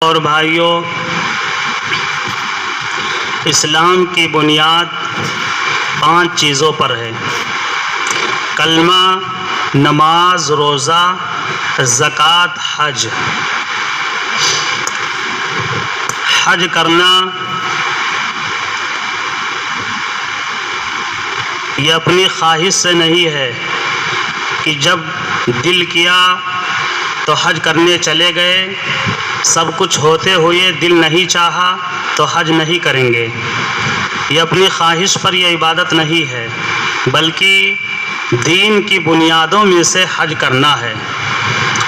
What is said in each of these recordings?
اور بھائیوں، اسلام کی بنیاد 5 چیزوں پر ہے: کلمہ، نماز، روزہ، زکوٰۃ، حج۔ حج کرنا یہ اپنی خواہش سے نہیں ہے کہ جب دل کیا تو حج کرنے چلے گئے، سب کچھ ہوتے ہوئے دل نہیں چاہا تو حج نہیں کریں گے۔ یہ اپنی خواہش پر یہ عبادت نہیں ہے، بلکہ دین کی بنیادوں میں سے حج کرنا ہے۔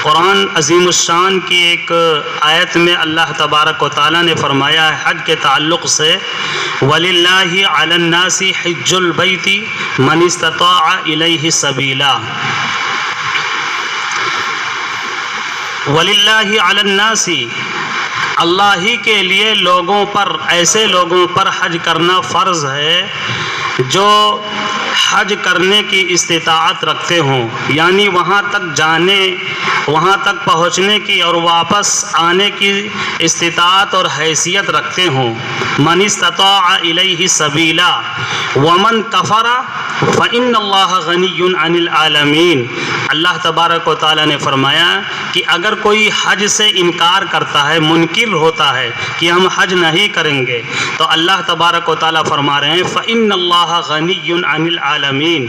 قرآن عظیم الشان کی ایک آیت میں اللہ تبارک و تعالیٰ نے فرمایا ہے حج کے تعلق سے، وَلِلَّهِ عَلَى النَّاسِ حِجُّ الْبَيْتِ مَنِ اسْتَطَاعَ إِلَيْهِ سَبِيلًا۔ وَلِلَّهِ عَلَى النَّاسِ، اللہ ہی کے لیے لوگوں پر، ایسے لوگوں پر حج کرنا فرض ہے جو حج کرنے کی استطاعت رکھتے ہوں، یعنی وہاں تک جانے، وہاں تک پہنچنے کی اور واپس آنے کی استطاعت اور حیثیت رکھتے ہوں۔ من استطاع الیہ سبیلا ومن کفر فإن اللہ غنی عن العالمین۔ اللہ تبارک و تعالیٰ نے فرمایا کہ اگر کوئی حج سے انکار کرتا ہے، منکر ہوتا ہے کہ ہم حج نہیں کریں گے، تو اللہ تبارک و تعالیٰ فرما رہے ہیں فإن اللہ غنی عن العالمین،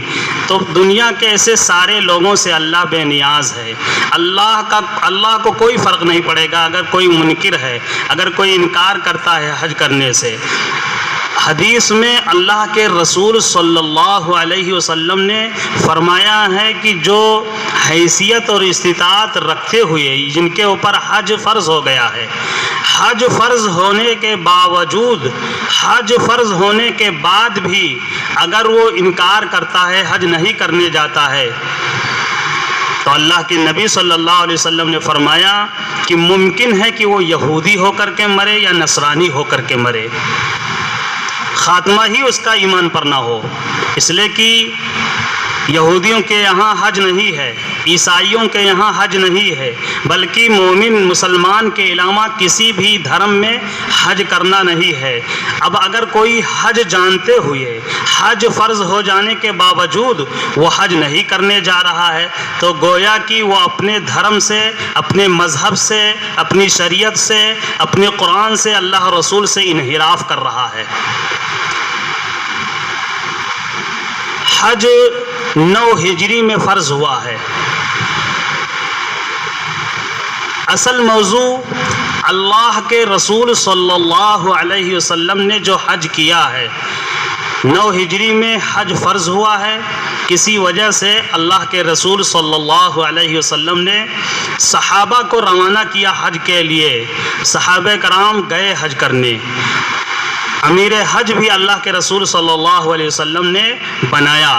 تو دنیا کے ایسے سارے لوگوں سے اللہ بے نیاز ہے۔ اللہ کو کوئی فرق نہیں پڑے گا اگر کوئی منکر ہے، اگر کوئی انکار کرتا ہے حج کرنے سے۔ حدیث میں اللہ کے رسول صلی اللہ علیہ وسلم نے فرمایا ہے کہ جو حیثیت اور استطاعت رکھتے ہوئے جن کے اوپر حج فرض ہو گیا ہے، حج فرض ہونے کے باوجود، حج فرض ہونے کے بعد بھی اگر وہ انکار کرتا ہے، حج نہیں کرنے جاتا ہے، تو اللہ کے نبی صلی اللہ علیہ وسلم نے فرمایا کہ ممکن ہے کہ وہ یہودی ہو کر کے مرے یا نصرانی ہو کر کے مرے، خاتمہ ہی اس کا ایمان پر نہ ہو۔ اس لیے کہ یہودیوں کے یہاں حج نہیں ہے، عیسائیوں کے یہاں حج نہیں ہے، بلکہ مومن مسلمان کے علاوہ کسی بھی دھرم میں حج کرنا نہیں ہے۔ اب اگر کوئی حج جانتے ہوئے، حج فرض ہو جانے کے باوجود وہ حج نہیں کرنے جا رہا ہے، تو گویا کہ وہ اپنے دھرم سے، اپنے مذہب سے، اپنی شریعت سے، اپنے قرآن سے، اللہ رسول سے انحراف کر رہا ہے۔ حج 9 ہجری میں فرض ہوا ہے۔ اصل موضوع اللہ کے رسول صلی اللہ علیہ وسلم نے جو حج کیا ہے، 9 ہجری میں حج فرض ہوا ہے۔ کسی وجہ سے اللہ کے رسول صلی اللہ علیہ وسلم نے صحابہ کو روانہ کیا حج کے لیے، صحابہ کرام گئے حج کرنے۔ امیر حج بھی اللہ کے رسول صلی اللہ علیہ وسلم نے بنایا،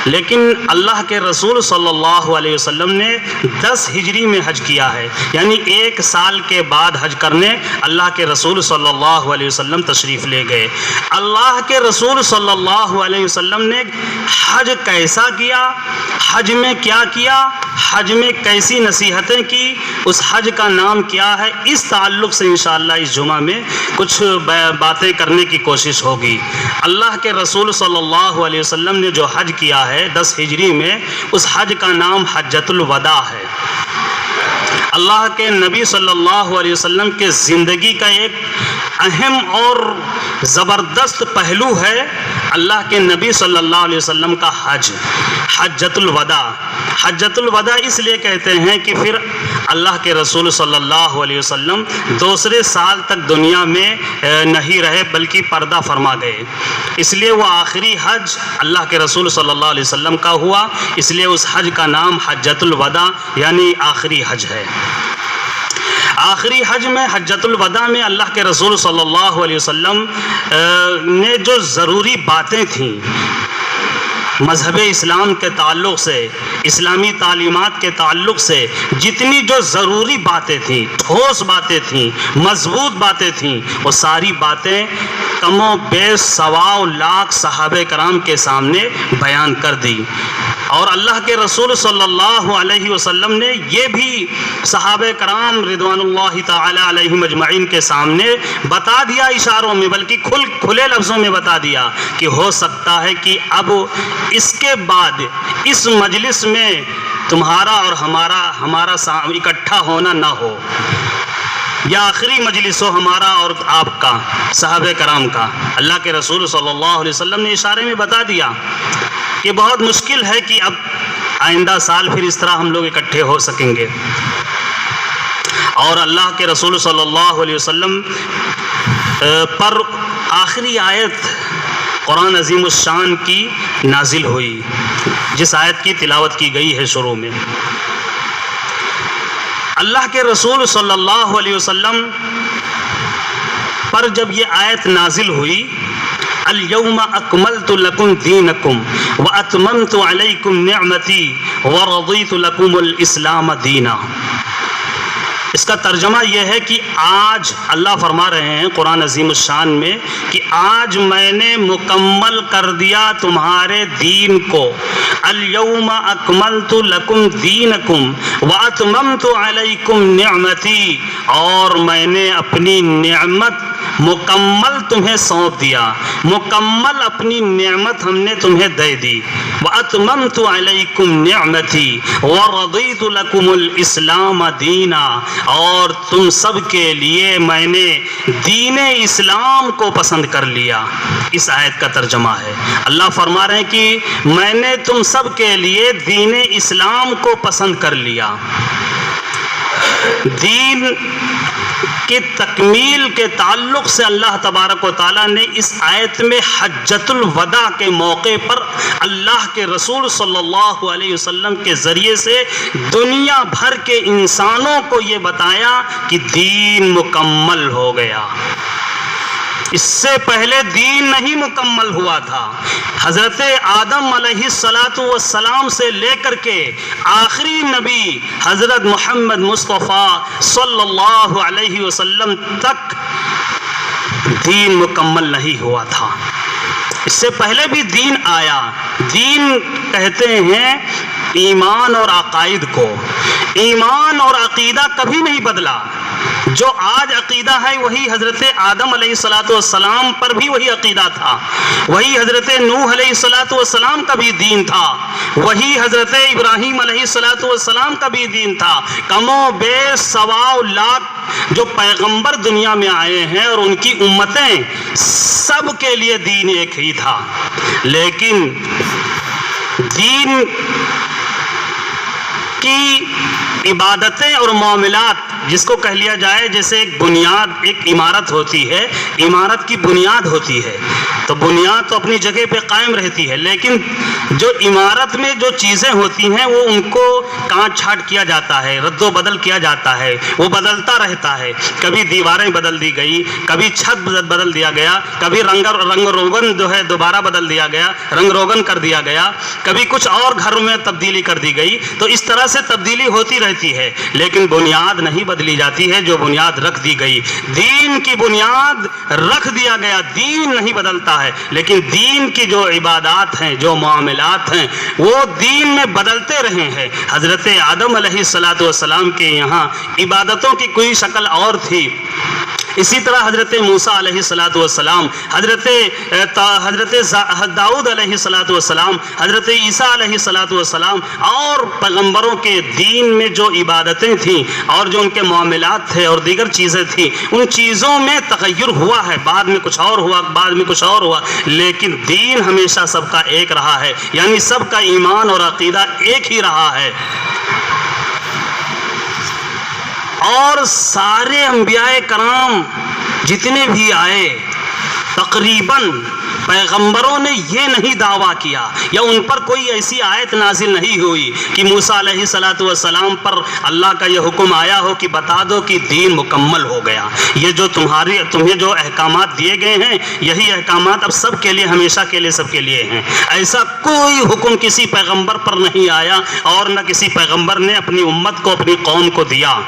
لیکن اللہ کے رسول صلی اللہ علیہ وسلم نے 10 ہجری میں حج کیا ہے، یعنی 1 سال کے بعد حج کرنے اللہ کے رسول صلی اللہ علیہ وسلم تشریف لے گئے۔ اللہ کے رسول صلی اللہ علیہ وسلم نے حج کیسا کیا، حج میں کیا کیا، حج میں کیسی نصیحتیں کی، اس حج کا نام کیا ہے، اس تعلق سے انشاءاللہ اس جمعہ میں کچھ باتیں کرنے کی کوشش ہوگی۔ اللہ کے رسول صلی اللہ علیہ وسلم نے جو حج کیا ہے 10 ہجری میں، اس حج کا نام حجۃ الوداع ہے۔ اللہ کے نبی صلی اللہ علیہ وسلم کے زندگی کا ایک اہم اور زبردست پہلو ہے اللہ کے نبی صلی اللہ علیہ وسلم کا حج، حجۃ الوداع۔ حجۃ الوداع اس لیے کہتے ہیں کہ پھر اللہ کے رسول صلی اللہ علیہ وسلم دوسرے سال تک دنیا میں نہیں رہے، بلکہ پردہ فرما گئے، اس لیے وہ آخری حج اللہ کے رسول صلی اللہ علیہ وسلم کا ہوا، اس لیے اس حج کا نام حجۃ الوداع یعنی آخری حج ہے۔ آخری حج میں، حجۃ الوداع میں، اللہ کے رسول صلی اللہ علیہ وسلم نے جو ضروری باتیں تھیں مذہب اسلام کے تعلق سے، اسلامی تعلیمات کے تعلق سے، جتنی جو ضروری باتیں تھیں، ٹھوس باتیں تھیں، مضبوط باتیں تھیں، وہ ساری باتیں کم و بیش 125 لاکھ صحابہ کرام کے سامنے بیان کر دی۔ اور اللہ کے رسول صلی اللہ علیہ وسلم نے یہ بھی صحابہ کرام رضوان اللہ تعالی علیہم اجمعین کے سامنے بتا دیا اشاروں میں، بلکہ کھلے لفظوں میں بتا دیا کہ ہو سکتا ہے کہ اب اس کے بعد اس مجلس میں تمہارا اور ہمارا اکٹھا ہونا نہ ہو، یا آخری مجلس ہو ہمارا اور آپ کا، صحابہ کرام کا۔ اللہ کے رسول صلی اللہ علیہ وسلم نے اشارے میں بتا دیا کہ بہت مشکل ہے کہ اب آئندہ سال پھر اس طرح ہم لوگ اکٹھے ہو سکیں گے۔ اور اللہ کے رسول صلی اللہ علیہ وسلم پر آخری آیت قرآن عظیم الشان کی نازل ہوئی، جس آیت کی تلاوت کی گئی ہے شروع میں۔ اللہ کے رسول صلی اللہ علیہ وسلم پر جب یہ آیت نازل ہوئی، اليوم اکملت لکم دینکم واتممت علیکم نعمتی ورضیت لکم الاسلام دینا، اس کا ترجمہ یہ ہے کہ آج اللہ فرما رہے ہیں قرآن عظیم الشان میں کہ آج میں نے مکمل کر دیا تمہارے دین کو۔ الیوم اکملت لکم دینکم واتممت علیکم نعمتی، اور میں نے اپنی نعمت مکمل تمہیں سونپ دیا، مکمل اپنی نعمت ہم نے تمہیں دے دی۔ واتممت علیکم نعمتی ورضیت لکم الاسلام دینا، اور تم سب کے لیے میں نے دین اسلام کو پسند کر لیا۔ اس آیت کا ترجمہ ہے، اللہ فرما رہے ہیں کہ میں نے تم سب کے لیے دین اسلام کو پسند کر لیا۔ دین کی تکمیل کے تعلق سے اللہ تبارک و تعالیٰ نے اس آیت میں حجۃ الوداع کے موقع پر اللہ کے رسول صلی اللہ علیہ وسلم کے ذریعے سے دنیا بھر کے انسانوں کو یہ بتایا کہ دین مکمل ہو گیا۔ اس سے پہلے دین نہیں مکمل ہوا تھا۔ حضرت آدم علیہ السلام سے لے کر کے آخری نبی حضرت محمد مصطفیٰ صلی اللہ علیہ وسلم تک دین مکمل نہیں ہوا تھا۔ اس سے پہلے بھی دین آیا۔ دین کہتے ہیں ایمان اور عقائد کو۔ ایمان اور عقیدہ کبھی نہیں بدلا۔ جو آج عقیدہ ہے وہی حضرت آدم علیہ السلام پر بھی وہی عقیدہ تھا، وہی حضرت نوح علیہ السلام کا بھی دین تھا، وہی حضرت ابراہیم علیہ السلام کا بھی دین تھا۔ کم و بیش 1.25 لاکھ جو پیغمبر دنیا میں آئے ہیں اور ان کی امتیں، سب کے لیے دین ایک ہی تھا۔ لیکن دین کی عبادتیں اور معاملات جس کو کہہ لیا جائے، جیسے ایک بنیاد، ایک عمارت ہوتی ہے، عمارت کی بنیاد ہوتی ہے تو بنیاد تو اپنی جگہ پہ قائم رہتی ہے، لیکن جو عمارت میں جو چیزیں ہوتی ہیں وہ ان کو کاٹ چھانٹ کیا جاتا ہے، رد و بدل کیا جاتا ہے، وہ بدلتا رہتا ہے۔ کبھی دیواریں بدل دی گئی، کبھی چھت بدل دیا گیا، کبھی رنگ روگن جو ہے دوبارہ بدل دیا گیا، رنگ روگن کر دیا گیا، کبھی کچھ اور گھروں میں تبدیلی کر دی گئی۔ تو اس طرح سے تبدیلی ہوتی رہتی ہے، لیکن بنیاد نہیں بدلی جاتی ہے۔ جو بنیاد رکھ دی گئی، دین کی بنیاد رکھ دیا گیا، دین نہیں بدلتا ہے، لیکن دین کی جو عبادات ہیں، جو معاملات ہیں، وہ دین میں بدلتے رہے ہیں۔ حضرت آدم علیہ السلام کے یہاں عبادتوں کی کوئی شکل اور تھی، اسی طرح حضرت موسیٰ علیہ السلام، حضرت داؤد علیہ السلام، حضرت عیسیٰ علیہ السلام اور پیغمبروں کے دین میں جو عبادتیں تھیں اور جو ان کے معاملات تھے اور دیگر چیزیں تھیں، ان چیزوں میں تغیر ہوا ہے، بعد میں کچھ اور ہوا، بعد میں کچھ اور ہوا، لیکن دین ہمیشہ سب کا ایک رہا ہے، یعنی سب کا ایمان اور عقیدہ ایک ہی رہا ہے۔ اور سارے انبیاء کرام جتنے بھی آئے، تقریباً پیغمبروں نے یہ نہیں دعویٰ کیا یا ان پر کوئی ایسی آیت نازل نہیں ہوئی کہ موسیٰ علیہ السلام پر اللہ کا یہ حکم آیا ہو کہ بتا دو کہ دین مکمل ہو گیا، یہ جو تمہیں جو احکامات دیے گئے ہیں یہی احکامات اب سب کے لیے، ہمیشہ کے لیے، سب کے لیے ہیں۔ ایسا کوئی حکم کسی پیغمبر پر نہیں آیا اور نہ کسی پیغمبر نے اپنی امت کو، اپنی قوم کو دیا۔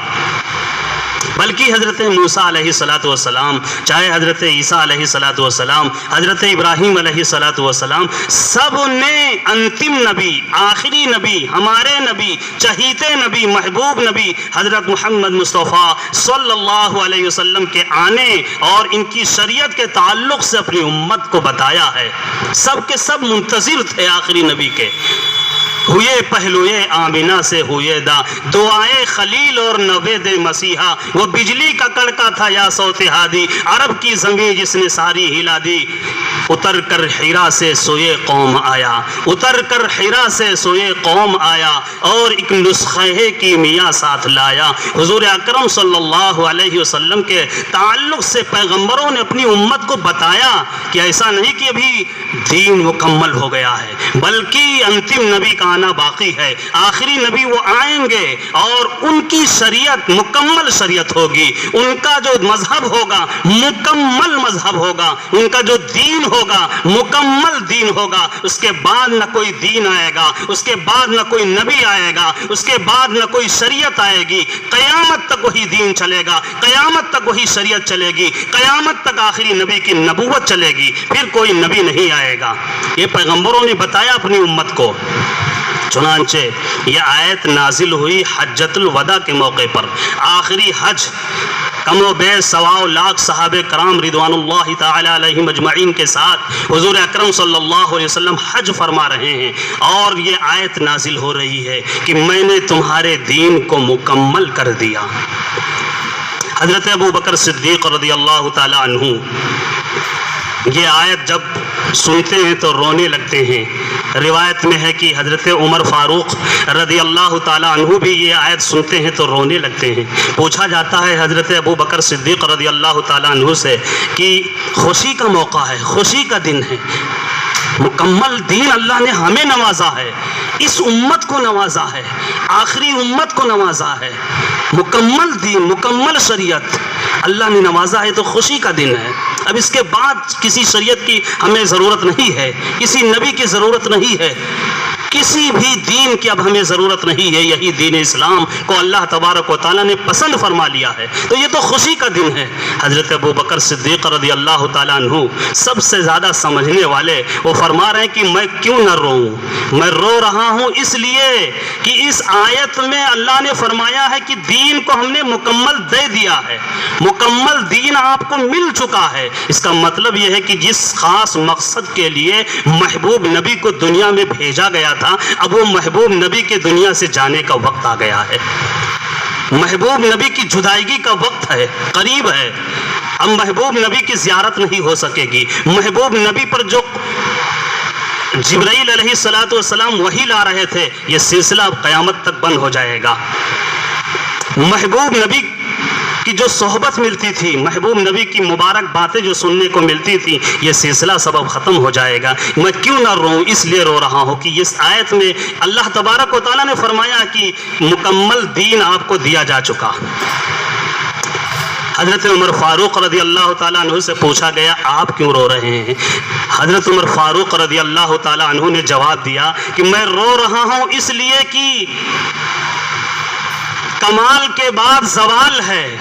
بلکہ حضرت موسیٰ علیہ السلام، چاہے حضرت عیسیٰ علیہ السلام، حضرت ابراہیم علیہ السلام، سب نے انتم نبی، آخری نبی، ہمارے نبی، چہیتے نبی، محبوب نبی حضرت محمد مصطفیٰ صلی اللہ علیہ وسلم کے آنے اور ان کی شریعت کے تعلق سے اپنی امت کو بتایا ہے۔ سب کے سب منتظر تھے آخری نبی کے۔ ہوئے پہلوئے آمینہ سے ہوئے دا، دعائے خلیل اور نوید مسیحا، وہ بجلی کا کڑکا تھا یا صوت ہادی، عرب کی زمین جس نے ساری ہلا دی۔ اتر کر حرا سے سوئے قوم آیا، اتر کر حرا سے سوئے قوم آیا، اور ایک نسخہ کیمیا ساتھ لایا۔ حضور اکرم صلی اللہ علیہ وسلم کے تعلق سے پیغمبروں نے اپنی امت کو بتایا کہ ایسا نہیں کہ ابھی دین مکمل ہو گیا ہے، بلکہ انتم نبی کا آنا باقی ہے، آخری نبی وہ آئیں گے اور ان کی شریعت مکمل شریعت ہوگی، ان کا جو مذہب ہوگا مکمل مذہب ہوگا، ان کا جو دین ہوگا مکمل دین ہوگا۔ اس کے بعد نہ کوئی دین آئے گا، اس کے بعد نہ کوئی نبی آئے گا، اس کے بعد نہ کوئی شریعت آئے گی، قیامت تک وہی دین چلے گا، قیامت تک وہی شریعت چلے گی، قیامت تک آخری نبی کی نبوت چلے گی، پھر کوئی نبی نہیں آئے گا۔ یہ پیغمبروں نے بتایا اپنی امت کو۔ چنانچہ یہ آیت نازل ہوئی حجۃ الوداع کے موقع پر، آخری حج، کم و بیش 1.25 لاکھ صحابہ کرام رضوان اللہ تعالی علیہم اجمعین کے ساتھ حضور اکرم صلی اللہ علیہ وسلم حج فرما رہے ہیں، اور یہ آیت نازل ہو رہی ہے کہ میں نے تمہارے دین کو مکمل کر دیا۔ حضرت ابو بکر صدیق رضی اللہ تعالی عنہ یہ آیت جب سنتے ہیں تو رونے لگتے ہیں۔ روایت میں ہے کہ حضرت عمر فاروق رضی اللہ تعالیٰ عنہ بھی یہ آیت سنتے ہیں تو رونے لگتے ہیں۔ پوچھا جاتا ہے حضرت ابو بکر صدیق رضی اللہ تعالیٰ عنہ سے کہ خوشی کا موقع ہے، خوشی کا دن ہے، مکمل دین اللہ نے ہمیں نوازا ہے، اس امت کو نوازا ہے، آخری امت کو نوازا ہے، مکمل دین، مکمل شریعت اللہ نے نوازا ہے، تو خوشی کا دن ہے۔ اب اس کے بعد کسی شریعت کی ہمیں ضرورت نہیں ہے، کسی نبی کی ضرورت نہیں ہے، کسی بھی دین کی اب ہمیں ضرورت نہیں ہے، یہی دین اسلام کو اللہ تبارک و تعالیٰ نے پسند فرما لیا ہے، تو یہ تو خوشی کا دن ہے۔ حضرت ابو بکر صدیق رضی اللہ تعالیٰ عنہ سب سے زیادہ سمجھنے والے، وہ فرما رہے ہیں کہ میں کیوں نہ روؤں، میں رو رہا ہوں اس لیے کہ اس آیت میں اللہ نے فرمایا ہے کہ دین کو ہم نے مکمل دے دیا ہے، مکمل دین آپ کو مل چکا ہے۔ اس کا مطلب یہ ہے کہ جس خاص مقصد کے لیے محبوب نبی کو دنیا میں بھیجا گیا تھا، اب وہ محبوب نبی کے دنیا سے جانے کا وقت آ گیا ہے، محبوب نبی کی جدائیگی کا وقت ہے، قریب ہے۔ اب محبوب نبی کی زیارت نہیں ہو سکے گی، محبوب نبی پر جو جبرائیل علیہ السلام وحی لا رہے تھے، یہ سلسلہ اب قیامت تک بند ہو جائے گا۔ محبوب نبی کی جو صحبت ملتی تھی، محبوب نبی کی مبارک باتیں جو سننے کو ملتی تھی، یہ سلسلہ سب اب ختم ہو جائے گا۔ میں کیوں نہ روؤں، اس لیے رو رہا ہوں کہ اس آیت میں اللہ تبارک و تعالیٰ نے فرمایا کہ مکمل دین آپ کو دیا جا چکا۔ حضرت عمر فاروق رضی اللہ تعالیٰ عنہ سے پوچھا گیا آپ کیوں رو رہے ہیں؟ حضرت عمر فاروق رضی اللہ تعالیٰ عنہ نے جواب دیا کہ میں رو رہا ہوں اس لیے کہ کمال کے بعد زوال ہے۔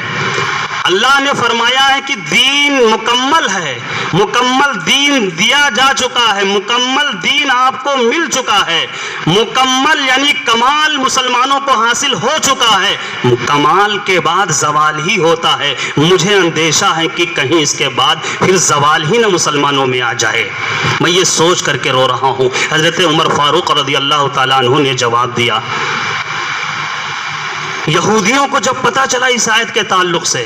اللہ نے فرمایا ہے کہ دین مکمل ہے، مکمل دین دیا جا چکا ہے، مکمل دین آپ کو مل چکا ہے، مکمل یعنی کمال مسلمانوں کو حاصل ہو چکا ہے، کمال کے بعد زوال ہی ہوتا ہے۔ مجھے اندیشہ ہے کہ کہیں اس کے بعد پھر زوال ہی نہ مسلمانوں میں آ جائے، میں یہ سوچ کر کے رو رہا ہوں۔ حضرت عمر فاروق رضی اللہ تعالیٰ عنہ نے جواب دیا۔ یہودیوں کو جب پتہ چلا اس آیت کے تعلق سے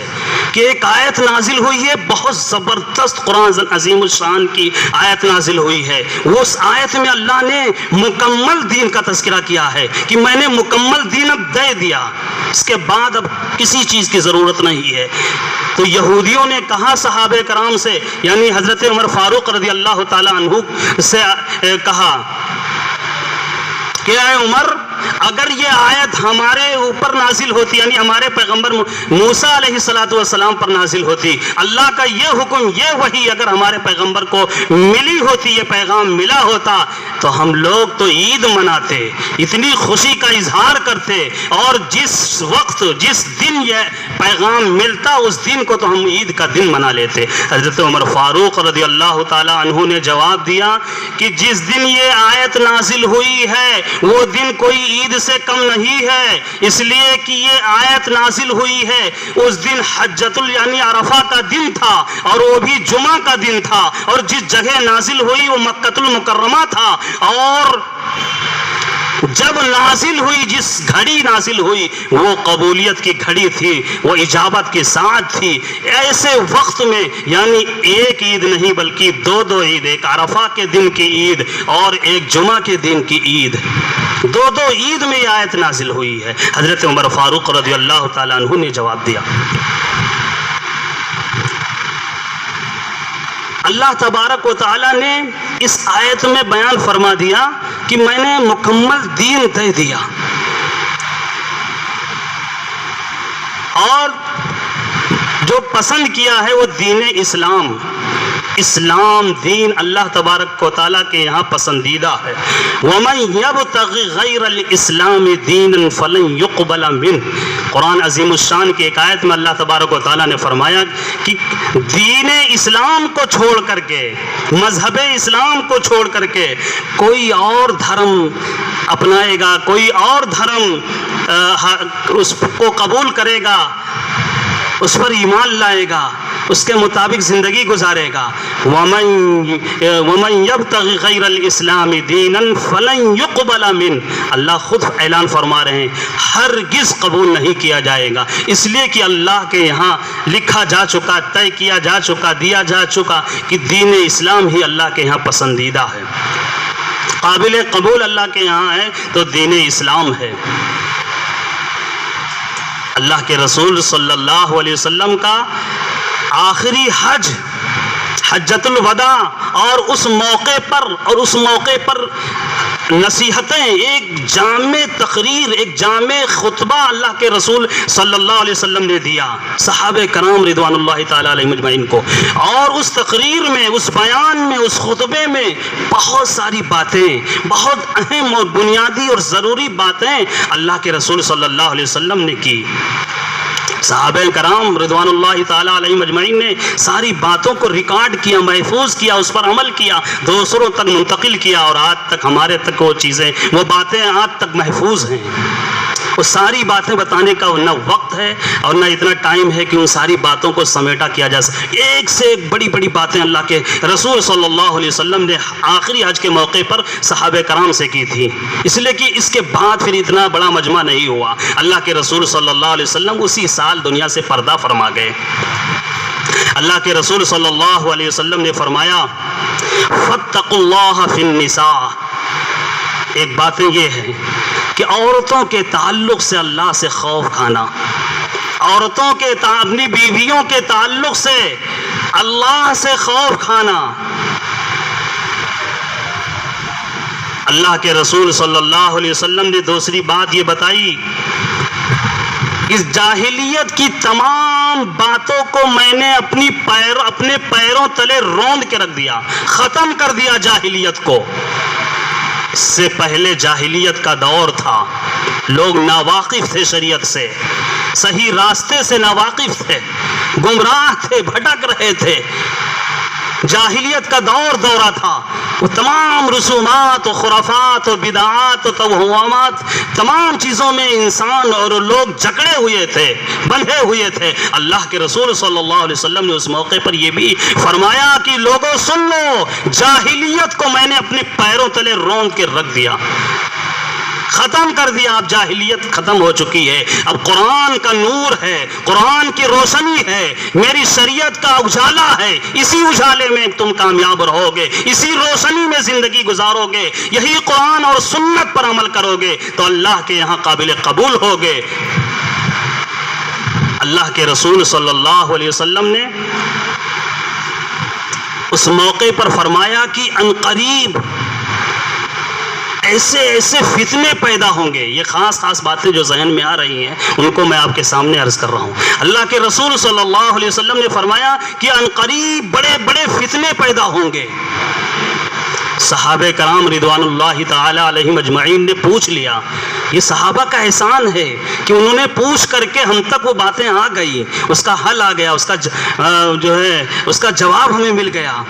کہ ایک آیت نازل ہوئی ہے، بہت زبردست قرآن عظیم الشان کی آیت نازل ہوئی ہے، وہ اس آیت میں اللہ نے مکمل دین کا تذکرہ کیا ہے کہ میں نے مکمل دین اب دے دیا، اس کے بعد اب کسی چیز کی ضرورت نہیں ہے۔ تو یہودیوں نے کہا صحابہ کرام سے، یعنی حضرت عمر فاروق رضی اللہ تعالی عنہ سے کہا کہ اے عمر، اگر یہ آیت ہمارے اوپر نازل ہوتی، یعنی ہمارے پیغمبر موسیٰ علیہ السلام پر نازل ہوتی، اللہ کا یہ حکم، یہ وحی اگر ہمارے پیغمبر کو ملی ہوتی، یہ پیغام ملا ہوتا، تو ہم لوگ تو عید مناتے، اتنی خوشی کا اظہار کرتے، اور جس وقت جس دن یہ پیغام ملتا اس دن کو تو ہم عید کا دن منا لیتے۔ حضرت عمر فاروق رضی اللہ تعالی عنہ نے جواب دیا کہ جس دن یہ آیت نازل ہوئی ہے وہ دن کوئی عید سے کم نہیں ہے، اس لیے کہ یہ آیت نازل ہوئی ہے اس دن حجۃ یعنی عرفہ کا دن تھا، اور وہ بھی جمعہ کا دن تھا، اور جس جگہ نازل ہوئی وہ مکۃ المکرمہ تھا، اور جب نازل ہوئی جس گھڑی نازل ہوئی وہ قبولیت کی گھڑی تھی، وہ اجابت کی ساعت تھی۔ ایسے وقت میں یعنی ایک عید نہیں بلکہ دو عید، ایک عرفہ کے دن کی عید اور ایک جمعہ کے دن کی عید، دو عید میں یہ آیت نازل ہوئی ہے۔ حضرت عمر فاروق رضی اللہ تعالیٰ عنہ نے جواب دیا۔ اللہ تبارک و تعالیٰ نے اس آیت میں بیان فرما دیا کہ میں نے مکمل دین دے دیا، اور جو پسند کیا ہے وہ دین اسلام دین اللہ تبارک و تعالیٰ کے یہاں پسندیدہ ہے۔ وَمَن يَبْتَغِ غَيْرَ الْإِسْلَامِ دِينًا فَلَن يُقْبَلَ مِنْهُ۔ قرآن عظیم الشان کی ایک آیت میں اللہ تبارک و تعالیٰ نے فرمایا کہ دین اسلام کو چھوڑ کر کے، مذہب اسلام کو چھوڑ کر کے کوئی اور دھرم اپنائے گا، کوئی اور دھرم اس کو قبول کرے گا، اس پر ایمان لائے گا، اس کے مطابق زندگی گزارے گا، وَمَن يَبْتَغِ غَيْرَ الْإِسْلَامِ دِينًا فَلَن يُقْبَلَ مِنْهُ۔ اللہ خود اعلان فرما رہے ہیں ہرگز قبول نہیں کیا جائے گا، اس لیے کہ اللہ کے یہاں لکھا جا چکا، طے کیا جا چکا، دیا جا چکا کہ دین اسلام ہی اللہ کے یہاں پسندیدہ ہے، قابل قبول اللہ کے یہاں ہے تو دین اسلام ہے۔ اللہ کے رسول صلی اللہ علیہ وسلم کا آخری حج، حجۃ الوداع، اور اس موقع پر نصیحتیں، ایک جامع تقریر، ایک جامع خطبہ اللہ کے رسول صلی اللہ علیہ وسلم نے دیا صحابہ کرام رضوان اللہ تعالیٰ علیہ مجمعین کو، اور اس تقریر میں، اس بیان میں، اس خطبے میں بہت ساری باتیں، بہت اہم اور بنیادی اور ضروری باتیں اللہ کے رسول صلی اللہ علیہ وسلم نے کی۔ صحابہ کرام رضوان اللہ تعالیٰ علیہ مجمعین نے ساری باتوں کو ریکارڈ کیا، محفوظ کیا، اس پر عمل کیا، دوسروں تک منتقل کیا، اور آج تک ہمارے تک وہ چیزیں، وہ باتیں آج تک محفوظ ہیں۔ وہ ساری باتیں بتانے کا نہ وقت ہے اور نہ اتنا ٹائم ہے کہ ان ساری باتوں کو سمیٹا کیا جا سکے۔ ایک سے ایک بڑی بڑی باتیں اللہ کے رسول صلی اللہ علیہ وسلم نے آخری حج کے موقع پر صحابہ کرام سے کی تھی، اس لیے کہ اس کے بعد پھر اتنا بڑا مجمع نہیں ہوا۔ اللہ کے رسول صلی اللہ علیہ وسلم اسی سال دنیا سے پردہ فرما گئے۔ اللہ کے رسول صلی اللہ علیہ وسلم نے فرمایا فَاتَّقُوا اللَّهَ فِي النِّسَاءِ۔ ایک باتیں یہ ہے کہ عورتوں کے تعلق سے اللہ سے خوف کھانا، عورتوں کے اپنی بیویوں کے تعلق سے اللہ سے خوف کھانا۔ اللہ کے رسول صلی اللہ علیہ وسلم نے دوسری بات یہ بتائی، اس جاہلیت کی تمام باتوں کو میں نے اپنے پیروں تلے روند کے رکھ دیا، ختم کر دیا جاہلیت کو۔ اس سے پہلے جاہلیت کا دور تھا، لوگ ناواقف تھے شریعت سے، صحیح راستے سے ناواقف تھے، گمراہ تھے، بھٹک رہے تھے۔ جاہلیت کا دورہ تھا، وہ تمام رسومات و خرافات و بدعات و توہمات، تمام چیزوں میں انسان اور لوگ جکڑے ہوئے تھے، بندھے ہوئے تھے۔ اللہ کے رسول صلی اللہ علیہ وسلم نے اس موقع پر یہ بھی فرمایا کہ لوگوں سن لو، جاہلیت کو میں نے اپنے پیروں تلے روند کے رکھ دیا، ختم کر دیا۔ اب جاہلیت ختم ہو چکی ہے، اب قرآن کا نور ہے، قرآن کی روشنی ہے، میری شریعت کا اجالا ہے، اسی اجالے میں تم کامیاب رہو گے، اسی روشنی میں زندگی گزارو گے، یہی قرآن اور سنت پر عمل کرو گے تو اللہ کے یہاں قابل قبول ہوگے۔ اللہ کے رسول صلی اللہ علیہ وسلم نے اس موقع پر فرمایا کہ عنقریب ایسے ایسے فتنے پیدا ہوں گے۔ یہ خاص باتیں جو ذہن میں آ رہی ہیں ان کو میں آپ کے سامنے عرض کر رہا ہوں۔ اللہ کے رسول صلی اللہ علیہ وسلم نے فرمایا کہ عنقریب بڑے بڑے فتنے پیدا ہوں گے۔ صحابہ کرام رضوان اللہ تعالی علیہم اجمعین نے پوچھ لیا یہ صحابہ کا احسان ہے کہ انہوں نے پوچھ کر کے ہم تک وہ باتیں آ گئی، اس کا حل آ گیا، اس کا اس کا جواب ہمیں مل گیا۔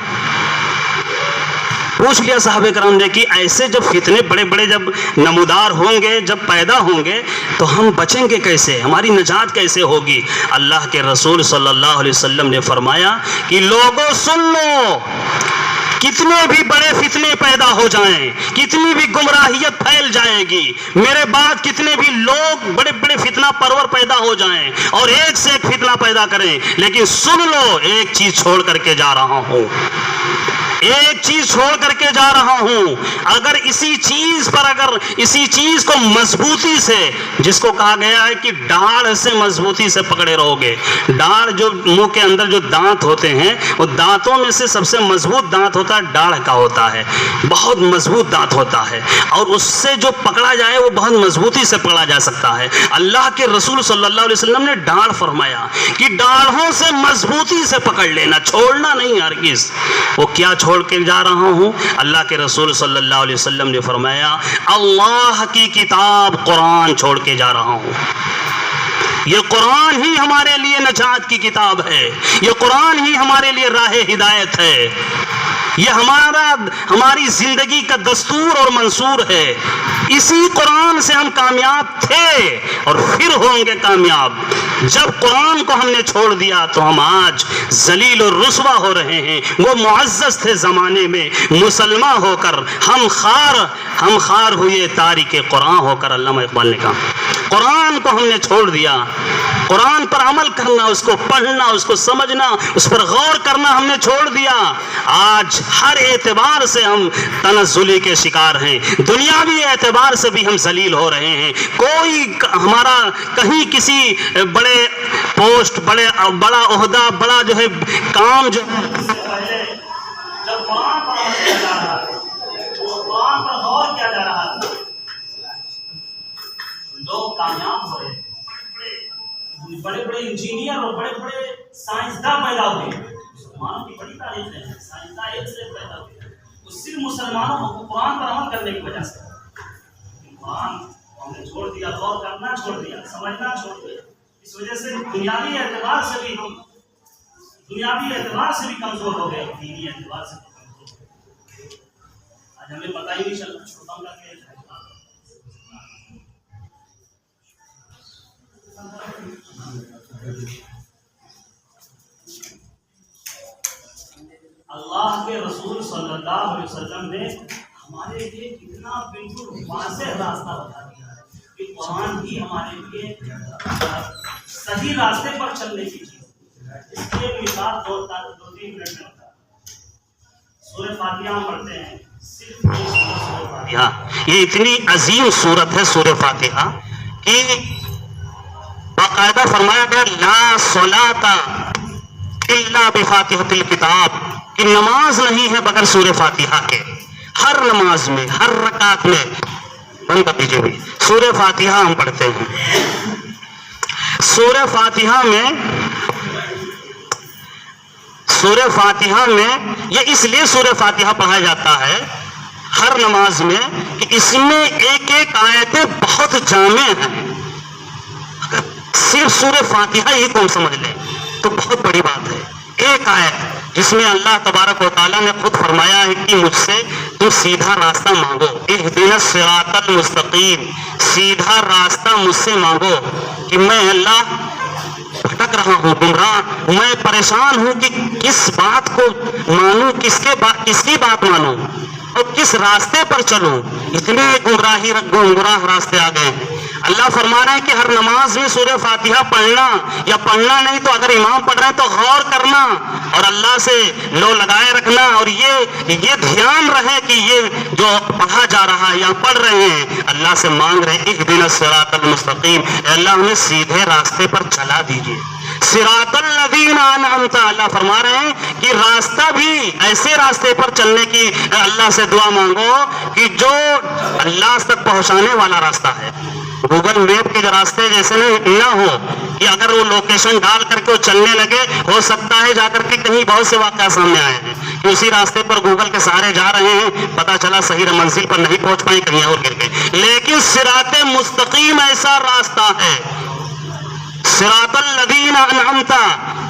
پوچھ لیا صحابہ کرام نے کہ ایسے جب فتنے بڑے بڑے جب نمودار ہوں گے، جب پیدا ہوں گے تو ہم بچیں گے کیسے، ہماری نجات کیسے ہوگی؟ اللہ کے رسول صلی اللہ علیہ وسلم نے فرمایا کہ لوگوں سن لو، کتنے بھی بڑے فتنے پیدا ہو جائیں، کتنی بھی گمراہیت پھیل جائے گی، میرے بعد کتنے بھی لوگ بڑے بڑے فتنہ پرور پیدا ہو جائیں اور ایک سے ایک فتنہ پیدا کریں، لیکن سن لو، ایک چیز چھوڑ کر کے جا رہا ہوں، ایک چیز چھوڑ کر کے جا رہا ہوں۔ اگر اسی چیز کو مضبوطی سے، جس کو کہا گیا ہے کہ ڈاڑھ سے مضبوطی سے پکڑے رہو گے، ڈاڑھ جو منہ کے اندر جو دانت ہوتے ہیں، وہ دانتوں میں سے سب سے مضبوط دانت ہوتا ہے ڈاڑھ کا ہوتا ہے، بہت مضبوط دانت ہوتا ہے، اور اس سے جو پکڑا جائے وہ بہت مضبوطی سے پکڑا جا سکتا ہے۔ اللہ کے رسول صلی اللہ علیہ وسلم نے ڈاڑھ فرمایا کہ ڈاڑھوں سے مضبوطی سے پکڑ لینا، چھوڑنا نہیں ہرگز۔ وہ کیا چھوڑ کے جا رہا ہوں؟ اللہ کے رسول صلی اللہ علیہ وسلم نے فرمایا اللہ کی کتاب قرآن چھوڑ کے جا رہا ہوں۔ یہ قرآن ہی ہمارے لیے نجات کی کتاب ہے، یہ قرآن ہی ہمارے لیے راہ ہدایت ہے، یہ ہماری زندگی کا دستور اور منصور ہے۔ اسی قرآن سے ہم کامیاب تھے اور پھر ہوں گے کامیاب۔ جب قرآن کو ہم نے چھوڑ دیا تو ہم آج ذلیل اور رسوا ہو رہے ہیں۔ وہ معزز تھے زمانے میں، مسلمان ہو کر ہم خار ہوئے تارک قرآن ہو کر۔ علامہ اقبال نے کہا قرآن کو ہم نے چھوڑ دیا، قرآن پر عمل کرنا، اس کو پڑھنا، اس کو سمجھنا، اس پر غور کرنا ہم نے چھوڑ دیا۔ آج ہر اعتبار سے ہم تنزلی کے شکار ہیں، دنیاوی اعتبار سے بھی ہم ذلیل ہو رہے ہیں۔ کوئی ہمارا کہیں کسی بڑے پوسٹ، بڑا عہدہ، بڑا جو ہے کام جو جب قرآن پر عمل کیا جا رہا ہے، قرآن پر غور کیا جا رہا ہے، لوگ کامیاب ہو رہے ہیں، بڑے بڑے انجینئر اور بڑے بڑے سائنسداں پیدا ہوئے۔ مسلمانوں کی بڑی تاریخ ہے، سائنسداں ایک سے پیدا ہوئے، وہ صرف مسلمانوں کو قرآن پر عمل کرنے کی وجہ سے۔ قرآن کو ہم نے چھوڑ دیا، غور کرنا چھوڑ دیا، سمجھنا چھوڑ دیا۔ اس وجہ سے دنیاوی اعتبار سے بھی کمزور ہو گئے، دینی اعتبار سے بھی کمزور ہو گئے۔ آج ہمیں پتہ ہی نہیں چلتا چھوٹا کا کیا ہے۔ اللہ کے رسول صلی اللہ علیہ وسلم نے ہمارے لیے کتنا بالکل واضح راستہ بتا دیا ہے کہ قرآن ہی ہمارے لیے صحیح راستے پر چلنے کی چیز ہے۔ اس کی ایک مثال دو تین منٹ میں ہوتا ہے۔ سورہ فاتحہ ہم پڑھتے ہیں، صرف سورہ فاتحہ، یہ اتنی عظیم سورت ہے سورہ فاتحہ کہ باقاعدہ فرمایا گیا لا صلاۃ الا بفاتحۃ الکتاب، کہ نماز نہیں ہے بغیر سورہ فاتحہ کے۔ ہر نماز میں، ہر رکعت میں، بند کر دیجیے بھی، سورہ فاتحہ ہم پڑھتے ہیں۔ سورہ فاتحہ میں یہ اس لیے سورہ فاتحہ پڑھا جاتا ہے ہر نماز میں کہ اس میں ایک ایک آیتیں بہت جامع ہیں۔ اگر صرف سورہ فاتحہ ہی کو ہم سمجھ لیں تو بہت بڑی بات ہے۔ ایک آیت جس میں اللہ تبارک و تعالیٰ نے خود فرمایا ہے کہ مجھ سے تم سیدھا راستہ مانگو، اہدنا الصراط المستقیم، سیدھا راستہ مجھ سے مانگو، کہ میں اللہ بھٹک رہا ہوں، گمراہ، میں پریشان ہوں کہ کس بات کو مانوں، کس کی بات مانوں اور کس راستے پر چلوں، اتنے گمراہ راستے آ گئے۔ اللہ فرما رہا ہے کہ ہر نماز میں سورہ فاتحہ پڑھنا، یا پڑھنا نہیں تو اگر امام پڑھ رہے ہیں تو غور کرنا اور اللہ سے لو لگائے رکھنا، اور یہ دھیان رہے کہ یہ جو پڑھا جا رہا ہے یا پڑھ رہے ہیں اللہ سے مانگ رہے ہیں اہدنا الصراط المستقیم، اے اللہ ہمیں سیدھے راستے پر چلا دیجیے۔ صراط الذین انعمت، اللہ فرما رہے ہیں کہ راستہ بھی ایسے راستے پر چلنے کی اللہ سے دعا مانگو کہ جو اللہ تک پہنچانے والا راستہ ہے، گوگل میپ کے راستے جیسے نہ ہو کہ اگر وہ لوکیشن ڈال کر کے وہ چلنے لگے، ہو سکتا ہے جا کر کے کہیں بہت سے واقعات سامنے آئے ہیں دوسری راستے پر گوگل کے سہارے جا رہے ہیں، پتہ چلا صحیح منزل پر نہیں پہنچ پائے، کہیں اور گر گئے. لیکن صراط مستقیم ایسا راستہ ہے، صراط الذین انعمت،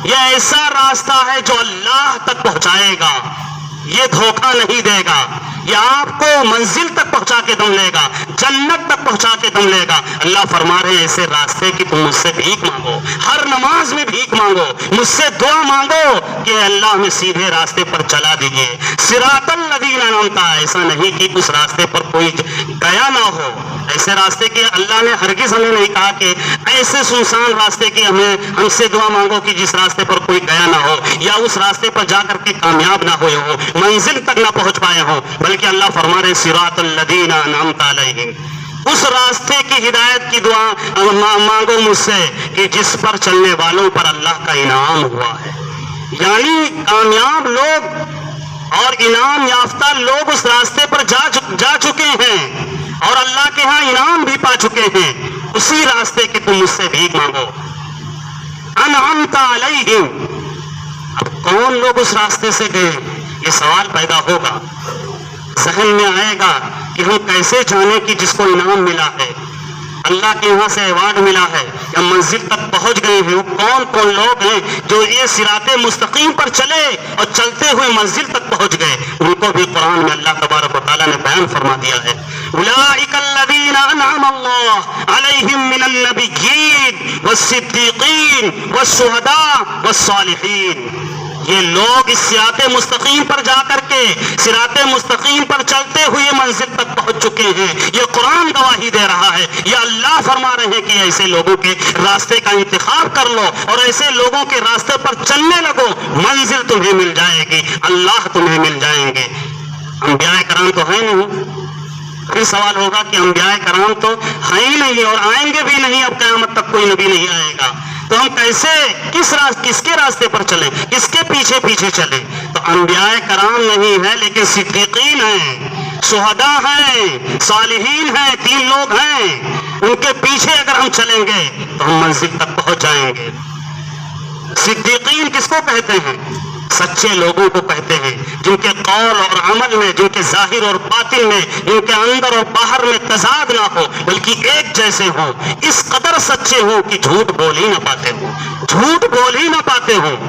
یہ ایسا راستہ ہے جو اللہ تک پہنچائے گا، یہ دھوکہ نہیں دے گا، یہ آپ کو منزل تک پہنچا کے دم لے گا، جنت تک پہنچا کے دم لے گا. اللہ فرما رہے ہیں ایسے راستے کی تم مجھ سے بھیک مانگو، ہر نماز میں بھیک مانگو، مجھ سے دعا مانگو کہ اللہ ہمیں سیدھے راستے پر چلا دیجیے. صراط الذین انعمت، ایسا نہیں کہ اس راستے پر کوئی گیا نہ ہو. ایسے راستے کے اللہ نے ہرگز ہمیں نہیں کہا کہ ایسے سنسان راستے کی ہم سے دعا مانگو کہ جس راستے پر کوئی گیا نہ ہو، یا اس راستے پر جا کر کے کامیاب نہ ہوئے ہو، منزل تک نہ پہنچ پائے ہوں. بلکہ اللہ فرما رہے صراط الذین انعمت علیہم، اس راستے کی ہدایت کی دعا مانگو مجھ سے کہ جس پر چلنے والوں پر اللہ کا انعام ہوا ہے. یعنی کامیاب لوگ اور انعام یافتہ لوگ اس راستے پر جا چکے ہیں اور اللہ کے ہاں انعام بھی پا چکے ہیں. اسی راستے کی تم مجھ سے بھیک مانگو. انعمت علیہم، اب کون لوگ اس راستے سے گئے، یہ سوال پیدا ہوگا، ذہن میں آئے گا کہ ہم کیسے جانیں کہ جس کو انعام ملا ہے، اللہ کے یہاں سے ایوارڈ ملا ہے یا منزل تک پہنچ گئے ہیں، وہ کون کون لوگ ہیں جو یہ صراط مستقیم پر چلے اور چلتے ہوئے منزل تک پہنچ گئے. ان کو بھی قرآن میں اللہ تبارک و تعالیٰ نے بیان فرما دیا ہے. اولئک الذین انعم اللہ علیہم من النبیین والصدیقین والشہداء والصالحین. یہ لوگ اس صراط مستقیم پر جا کر کے صراط مستقیم پر چلتے ہوئے منزل تک پہنچ چکے ہیں. یہ قرآن گواہی دے رہا ہے، یہ اللہ فرما رہے ہیں کہ ایسے لوگوں کے راستے کا انتخاب کر لو اور ایسے لوگوں کے راستے پر چلنے لگو، منزل تمہیں مل جائے گی، اللہ تمہیں مل جائیں گے. انبیاء کرام تو ہیں نہیں. پھر سوال ہوگا کہ انبیاء کرام تو ہیں ہی نہیں اور آئیں گے بھی نہیں، اب قیامت تک کوئی نبی نہیں آئے گا، تو ہم کیسے کس کے راستے پر چلیں، کس کے پیچھے پیچھے چلیں؟ تو انبیاء کرام نہیں ہے لیکن صدیقین ہیں، شہداء ہیں، صالحین ہیں، 3 لوگ ہیں. ان کے پیچھے اگر ہم چلیں گے تو ہم منزل تک پہنچ جائیں گے. صدیقین کس کو کہتے ہیں؟ سچے لوگوں کو کہتے ہیں، جن کے قول اور عمل میں، جن کے ظاہر اور باطن میں، جن کے اندر اور باہر میں تضاد نہ ہو بلکہ ایک جیسے ہوں، اس قدر سچے ہوں کہ جھوٹ بول ہی نہ پاتے ہوں. جھوٹ بول ہی نہ پاتے ہوں.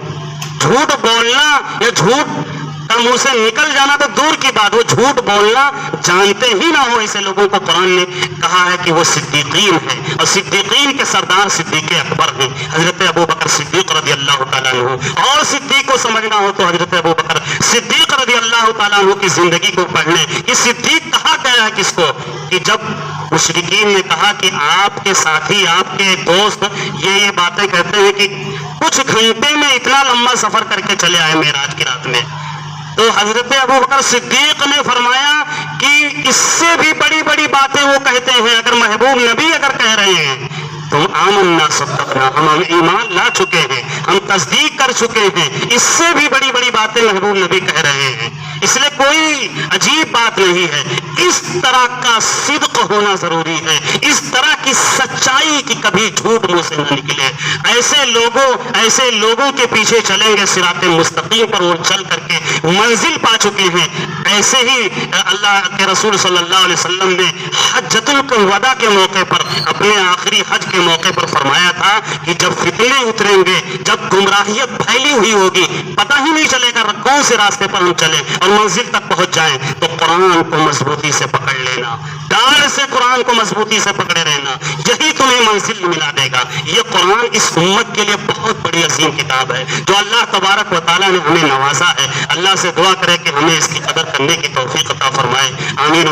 جھوٹ بولنا یا جھوٹ کا منہ سے نکل جانا تو دور کی بات، وہ جھوٹ بولنا جانتے ہی نہ ہو، ایسے لوگوں کو قرآن نے کہا ہے کہ وہ صدیقین ہیں. اور صدیقین کے سردار صدیق اکبر ہیں، حضرت ابو بکر صدیق رضی اللہ تعالیٰ عنہ. اور صدیق کو سمجھنا ہو تو حضرت ابو بکر صدیق رضی اللہ تعالیٰ عنہ کی زندگی کو پڑھ لیں کہ صدیق کہا گیا ہے کس کو، کہ جب مشرکین نے کہا کہ آپ کے ساتھی، آپ کے دوست یہ باتیں کہتے ہیں کہ کچھ گھنٹے میں اتنا لمبا سفر کر کے چلے آئے معراج کی رات میں، تو حضرت ابو بکر صدیق نے فرمایا کہ اس سے بھی بڑی بڑی باتیں وہ کہتے ہیں. اگر محبوب نبی اگر کہہ رہے ہیں تو آمنا صدقنا، ہم ایمان لا چکے ہیں، ہم تصدیق کر چکے ہیں، اس سے بھی بڑی بڑی باتیں محبوب نبی کہہ رہے ہیں. اس لیے کوئی عجیب بات نہیں ہے. اس طرح کا صدق ہونا ضروری ہے، اس طرح کی سچائی کی کبھی جھوٹ منہ سے نہ نکلے. ایسے لوگوں کے پیچھے چلیں گے صراط مستقیم پر، وہ چل کر کے منزل پا چکے ہیں. ایسے ہی اللہ کے رسول صلی اللہ علیہ وسلم نے حجۃ الوداع کے موقع پر، اپنے آخری حج کے موقع پر فرمایا تھا کہ جب فتنے اتریں گے، جب گمراہیت پھیلی ہوئی ہوگی، پتہ ہی نہیں چلے گا کون سے راستے پر ہم چلیں اور منزل تک پہنچ جائیں، تو قرآن کو مضبوطی سے پکڑ لینا، ڈاڑھ سے قرآن کو مضبوطی سے پکڑے رہنا، یہی تمہیں منزل ملا دے گا. یہ قرآن اس امت کے لیے بہت بڑی عظیم کتاب ہے جو اللہ تبارک و تعالیٰ نے ہمیں نوازا ہے. اللہ سے دعا کرے کہ ہمیں اس کی قدر کرنے کی توفیق عطا فرمائے. آمین.